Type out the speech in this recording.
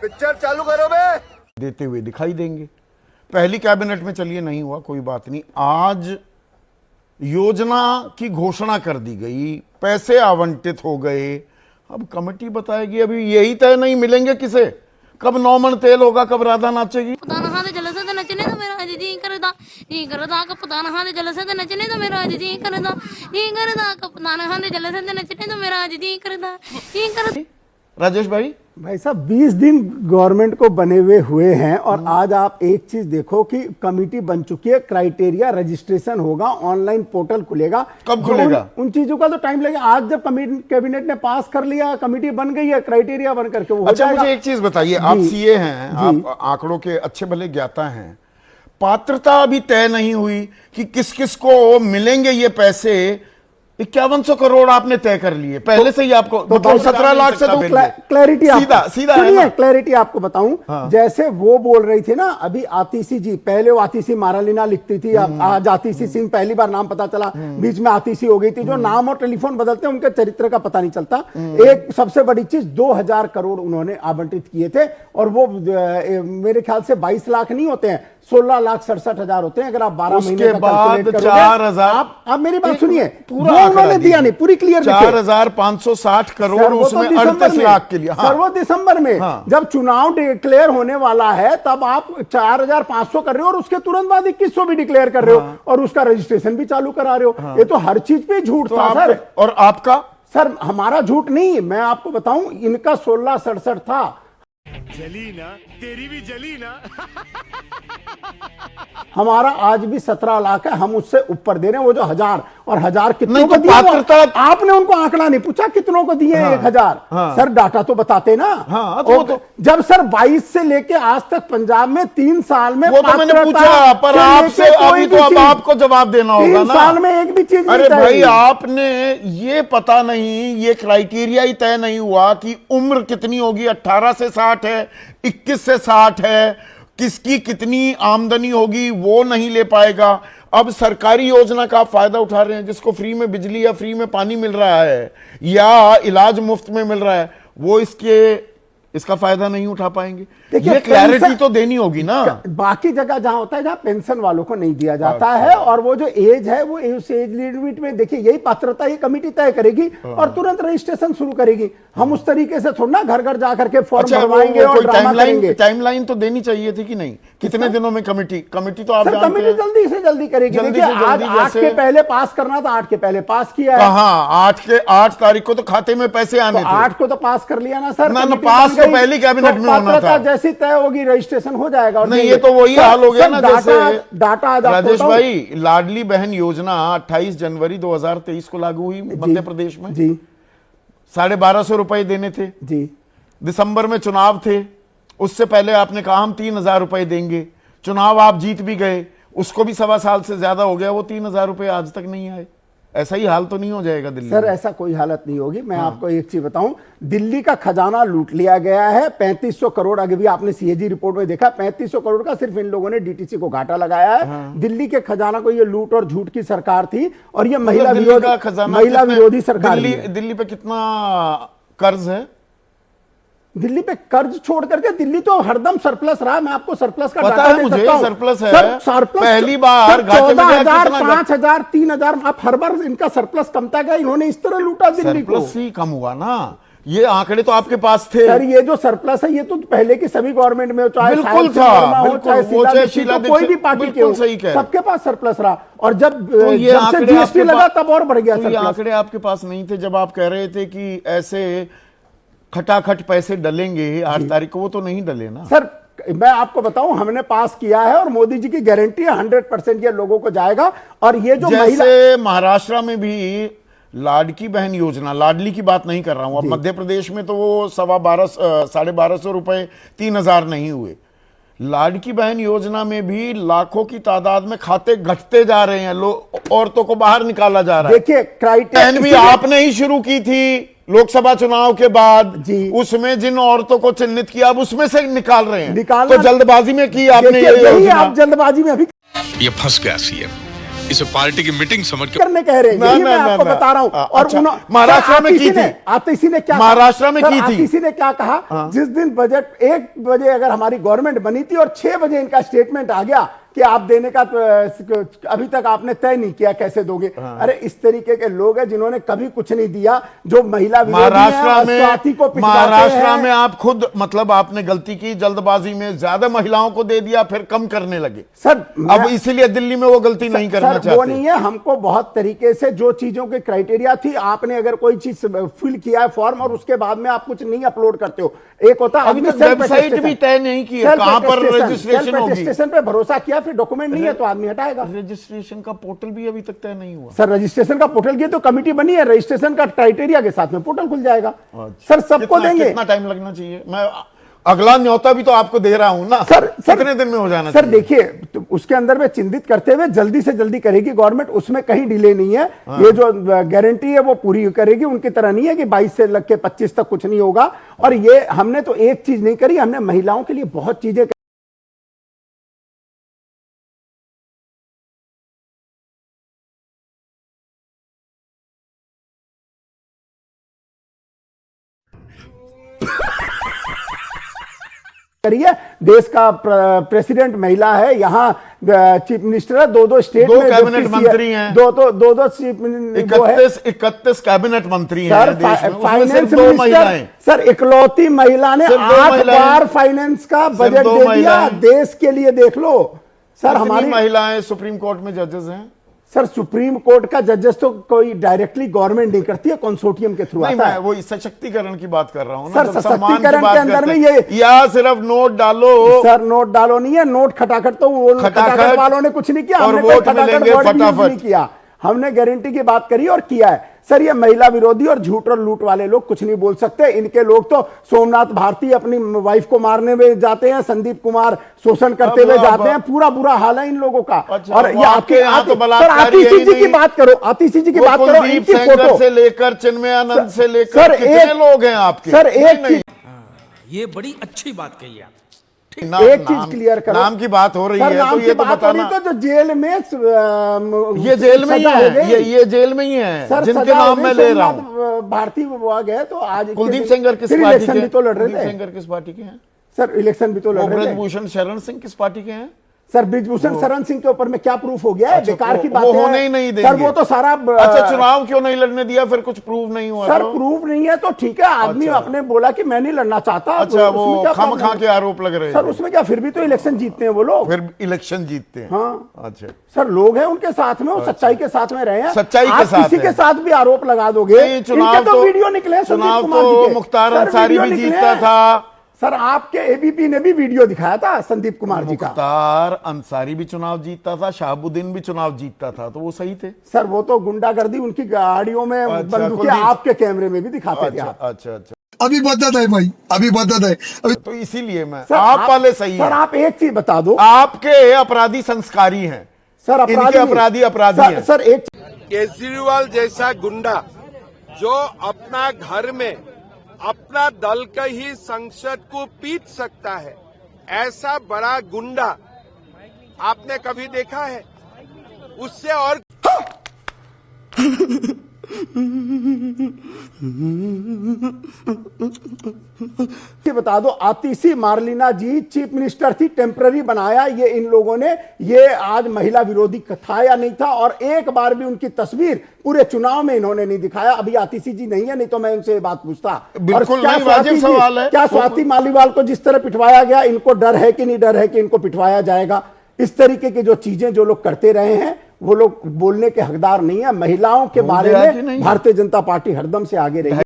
Picture चालू करो बे। देते हुए दिखाई देंगे। पहली कैबिनेट में चलिए नहीं हुआ, कोई बात नहीं। आज योजना की घोषणा कर दी गई, पैसे आवंटित हो गए, अब कमेटी बताएगी। अभी यही तय नहीं मिलेंगे किसे, कब 9 मन तेल होगा, कब राधा नाचेगी। नचने तो मेरा आज जी करदा कप्तान हां दे जलसे ते नचने तो मेरा आज जी करदा कप्तान हां दे जलसे ते नचने तो मेरा आज जी करदा। राजेश भाई साहब 20 दिन गवर्नमेंट को बने हुए हैं और आज आप एक चीज देखो कि कमेटी बन चुकी है, क्राइटेरिया रजिस्ट्रेशन होगा, ऑनलाइन पोर्टल खुलेगा। कब खुलेगा? उन चीजों का तो टाइम लगेगा। आज जब कैबिनेट ने पास कर लिया, कमेटी बन गई है, क्राइटेरिया बन करके वो अच्छा मुझे एक चीज बताइए, आप सीए हैं, आप आंकड़ों के अच्छे भले ज्ञाता हैं, पात्रता अभी तय नहीं हुई कि किस किस को मिलेंगे ये पैसे। 5100 करोड़ आपने तय कर लिए पहले से ही, आपको तो 17 लाख से तो क्लैरिटी सीधा सुनिए, क्लैरिटी आपको बताऊं। हाँ। जैसे वो बोल रही थी ना अभी आतिशी जी, पहले वो आतिशी मारालीना लिखती थी, आज आतिशी सिंह, पहली बार नाम पता चला, बीच में आतिशी हो गई थी। जो नाम और टेलीफोन बदलते हैं उनके चरित्र का पता नहीं चलता। एक सबसे बड़ी चीज 2000 करोड़ उन्होंने आवंटित किए थे और वो मेरे ख्याल से 22 लाख नहीं होते हैं, 16,67,000 होते हैं। अगर आप 12 महीने का बाद 4,000, आप मेरी बात सुनिए, पूरा उन्होंने दिया नहीं, पूरी क्लियर 4,560 करोड़ उसमें 38 लाख के लिए। हाँ। सर वो दिसंबर में जब चुनाव डिक्लेयर होने वाला है तब आप 4,500 कर रहे हो और उसके तुरंत बाद 2,100 भी डिक्लेयर कर रहे हो और उसका रजिस्ट्रेशन भी चालू करा रहे हो। ये तो हर चीज पे झूठ था सर। और आपका? सर हमारा झूठ नहीं, मैं आपको बताऊं, इनका 1667 था। जली ना, तेरी भी जली ना। हमारा आज भी 17 लाख है, हम उससे ऊपर दे रहे हैं। वो जो 1000 और 1000 कितनों को तो दिए, आपने उनको आंकड़ा नहीं पूछा कितनों को दिए। 1000 सर डाटा तो बताते ना। तो जब सर 22 से लेके आज तक पंजाब में 3 साल में वो तो मैंने पूछा, पर आपसे अभी तो अब आपको जवाब देना होगा ना। 3 साल में एक भी चीज अरे भाई आपने ये पता नहीं, ये क्राइटेरिया ही तय नहीं हुआ कि उम्र कितनी होगी, 18 से 60 है, 21 से 60 है, किसकी कितनी आमदनी होगी वो नहीं ले पाएगा। अब सरकारी योजना का फायदा उठा रहे हैं, जिसको फ्री में बिजली या फ्री में पानी मिल रहा है या इलाज मुफ्त में मिल रहा है, वो इसका फायदा नहीं उठा पाएंगे। ये क्लैरिटी तो देनी होगी ना। बाकी जगह जहां होता है जहां पेंशन वालों को नहीं दिया जाता है और वो जो एज है वो उस एज लिमिट में, देखिए यही पात्रता ये कमेटी तय करेगी और तुरंत रजिस्ट्रेशन शुरू करेगी। हम उस तरीके से थोड़ा ना घर घर जाकर के फॉर्म भरवाएंगे और ड्रामा करेंगे। टाइमलाइन तो देनी चाहिए थी कि नहीं, कितने दिनों में कमेटी तो आप जानते हैं, कमेटी जल्दी से जल्दी करेगी। देखिए आज 8 के पहले पास करना था, 8 के पहले पास किया है। हाँ 8 तारीख को तो खाते में पैसे आने थे, 8 को तो पास कर लिया ना सर। ना पास तो पहली कैबिनेट में होना था। जैसी तय होगी रजिस्ट्रेशन हो जाएगा। नहीं ये तो वही हाल हो गया ना, जैसे डाटा राजेश भाई, लाडली बहन योजना 28 जनवरी 2023 को लागू हुई मध्य प्रदेश में जी। 1250 रुपए देने थे जी। दिसंबर में चुनाव थे, उससे पहले आपने कहा हम 3,000 रुपए देंगे। चुनाव आप जीत भी गए, उसको भी 1.25 साल से ज्यादा हो गया, वो 3,000 रुपए आज तक नहीं आए। ऐसा ही हाल तो नहीं हो जाएगा दिल्ली सर? ऐसा कोई हालत नहीं होगी। मैं आपको एक चीज बताऊं, दिल्ली का खजाना लूट लिया गया है। 3500 करोड़, अभी भी आपने सीएजी रिपोर्ट में देखा, 3500 करोड़ का सिर्फ इन लोगों ने डीटीसी को घाटा लगाया है। दिल्ली के खजाना को, ये लूट और झूठ की सरकार थी और ये महिला विरोधी सरकार। दिल्ली पे कितना कर्ज है? दिल्ली पे कर्ज छोड़ करके दिल्ली तो हरदम सरप्लस रहा। मैं आपको सरप्लस का पता है मुझे, सरप्लस है। सरप्लस पहली बार 14,000, 5,000, 3,000, आप हर बार इनका सरप्लस कमता गया। इन्होंने इस तरह लूटा दिल्ली को। सरप्लस ही कम हुआ ना, ये आंकड़े तो आपके पास थे सर। ये जो सरप्लस है ये तो पहले की सभी गवर्नमेंट में, चाहे बिल्कुल था, चाहे शीला कोई भी पार्टी के हो, सबके पास सरप्लस रहा। और जब से जीएसटी लगा तब और बढ़ गया। ये आंकड़े आपके पास नहीं थे जब आप कह रहे थे कि ऐसे खटाखट पैसे डलेंगे 8 तारीख को, वो तो नहीं डले ना सर। मैं आपको बताऊं, हमने पास किया है और मोदी जी की गारंटी है 100% ये लोगों को जाएगा। और ये जो जैसे महाराष्ट्र में भी लाडकी बहन योजना, लाडली की बात नहीं कर रहा हूं, अब मध्य प्रदेश में तो वो 1250 रुपए 3,000 नहीं हुए। लाडकी बहन योजना में भी लाखों की तादाद में खाते घटते जा रहे हैं, औरतों को बाहर निकाला जा रहा है। देखिए क्राइटेरिया भी आपने ही शुरू की थी लोकसभा चुनाव के बाद जी। उसमें जिन औरतों को चिन्हित किया अब उसमें से निकाल रहे हैं। तो जल्दबाजी में की आपने ये आप जल्दबाजी में अभी ये फंस गया सीएम, इसे पार्टी की मीटिंग समझ के करने कह रहे हैं, यही मैं आपको बता रहा हूं। और अच्छा, महाराष्ट्र में की थी, आतिशी ने क्या महाराष्ट्र में की थी, आतिशी ने क्या कहा, जिस दिन बजट 1 बजे अगर हमारी गवर्नमेंट बनी थी और 6 बजे इनका स्टेटमेंट आ गया कि आप देने का अभी तक आपने तय नहीं किया, कैसे दोगे। अरे इस तरीके के लोग हैं जिन्होंने कभी कुछ नहीं दिया, जो महिला महाराष्ट्र में आप खुद मतलब आपने गलती की, जल्दबाजी में ज्यादा महिलाओं को दे दिया, फिर कम करने लगे सर। अब इसीलिए दिल्ली में वो गलती नहीं करना चाहते। वो नहीं है, हमको बहुत तरीके से जो चीजों के क्राइटेरिया थी, आपने अगर कोई चीज फिल किया है फॉर्म और उसके बाद में आप कुछ नहीं अपलोड करते हो, एक होता है वेबसाइट भी तय नहीं की है कहां पर रजिस्ट्रेशन होगी, रजिस्ट्रेशन पे भरोसा किया, फिर डॉक्यूमेंट नहीं है तो आदमी हटाएगा। रजिस्ट्रेशन का पोर्टल भी अभी तक तय नहीं हुआ सर। रजिस्ट्रेशन का पोर्टल की तो कमेटी बनी है, रजिस्ट्रेशन का क्राइटेरिया के साथ में पोर्टल खुल जाएगा। सर सबको देंगे। कितना टाइम लगना चाहिए? मैं अगला न्योता भी तो आपको दे रहा हूं ना सर। कितने दिन में हो जाना सर? देखिए तो उसके अंदर में चिंतित करते हुए जल्दी से जल्दी करेगी गवर्नमेंट, उसमें कहीं डिले नहीं है। ये जो गारंटी है वो पूरी करेगी, उनकी तरह नहीं है कि 22 से लग के 25 तक कुछ नहीं होगा। और ये हमने तो एक चीज नहीं करी, हमने महिलाओं के लिए बहुत चीजें करिए। देश का प्रेसिडेंट महिला है, यहाँ चीफ मिनिस्टर है, दो स्टेट में कैबिनेट मंत्री हैं, दो चीफ 31 कैबिनेट मंत्री हैं। फाइनेंस मिनिस्टर सर, इकलौती महिला ने 8 बार फाइनेंस का बजट दे दिया देश के लिए, देख लो सर। हमारी महिलाएं सुप्रीम कोर्ट में जजेस हैं सर। सुप्रीम कोर्ट का जजेस तो कोई डायरेक्टली गवर्नमेंट नहीं करती है, कंसोर्टियम के थ्रू आता है। वो सशक्तिकरण की बात कर रहा हूं सर। सशक्तिकरण के अंदर में ये या सिर्फ नोट डालो सर, नोट डालो नहीं है, नोट खटाखट तो वो खटाखट वालों ने कुछ नहीं किया, हमने वोट मिलेंगे फटाफट नहीं किया, हमने गारंटी की बात करी और किया है। सर ये महिला विरोधी और झूठ और लूट वाले लोग कुछ नहीं बोल सकते। इनके लोग तो सोमनाथ भारती अपनी वाइफ को मारने में जाते हैं, संदीप कुमार शोषण करते हुए जाते हैं, पूरा बुरा हाल है इन लोगों का। और ये आपके सर आतिशी जी की बात करो, आतिशी जी की बात करो, इनकी फोटो से लेकर चिन्मयानंद से लेकर कितने लोग हैं आपके? सर एक चीज, ये बड़ी अच्छी बात कही आप। एक चीज क्लियर करो, नाम की बात हो रही है तो ये तो बताना। तो जो जेल में ये जेल में ही है, ये जेल में ही है जिनके नाम मैं ले रहा हूँ। भारतीय गए तो आज कुलदीप सेंगर किस पार्टी के? तो लड़ रहे थे। सेंगर किस पार्टी के हैं सर? इलेक्शन भी तो लड़ रहे थे। ब्रजभूषण शरण सिंह किस पार्टी के हैं? सर ब्रिजभूषण शरण सिंह के ऊपर में क्या प्रूफ हो गया है? बेकार की बात है, वो होने ही नहीं देंगे सर। वो तो सारा अच्छा, चुनाव क्यों नहीं लड़ने दिया? फिर कुछ प्रूफ नहीं हुआ सर? प्रूफ नहीं है तो ठीक है, आदमी अपने बोला कि मैं नहीं लड़ना चाहता। अच्छा, वो खामखा के आरोप लग रहे हैं सर उसमें क्या? फिर भी तो इलेक्शन जीतते हैं वो लोग, फिर इलेक्शन जीतते हैं। हाँ अच्छा सर, लोग हैं उनके साथ में, वो सच्चाई के साथ में रहे हैं। सच्चाई के साथ किसी के साथ भी आरोप लगा दोगे? चुनाव तो वीडियो निकले, चुनाव तो मुख्तार अंसारी भी जीतता था सर। आपके एबीपी ने भी वीडियो दिखाया था संदीप कुमार जी का। मुख्तार अंसारी भी चुनाव जीतता था, शहाबुद्दीन भी चुनाव जीतता था, तो वो सही थे सर। वो तो गुंडागर्दी उनकी गाड़ियों में बंदूकें आपके कैमरे में भी दिखाते थे आप। अच्छा। अभी बदत है भाई, अभी बदत है। तो इसीलिए मैं आप वाले सही सर। आप एक चीज बता दो, आपके अपराधी संस्कारी हैं सर, अपराधी हैं सर। एक केजरीवाल जैसा गुंडा जो अपना घर में अपना दल का ही संसद को पीट सकता है, ऐसा बड़ा गुंडा आपने कभी देखा है? उससे और बता दो, आतिशी मार्लिना जी चीफ मिनिस्टर थी, टेम्पररी बनाया ये इन लोगों ने। ये आज महिला विरोधी था या नहीं था? और एक बार भी उनकी तस्वीर पूरे चुनाव में इन्होंने नहीं दिखाया। अभी आतिशी जी नहीं है, नहीं तो मैं उनसे ये बात पूछता। बिल्कुल नहीं, वाजिब सवाल है। क्या स्वाति मालीवाल को जिस तरह पिटवाया गया, इनको डर है कि नहीं डर है कि इनको पिटवाया जाएगा? इस तरीके की जो चीजें जो लोग करते रहे हैं वो लोग बोलने के हकदार नहीं है। महिलाओं के बारे में भारतीय जनता पार्टी हरदम से आगे रही है।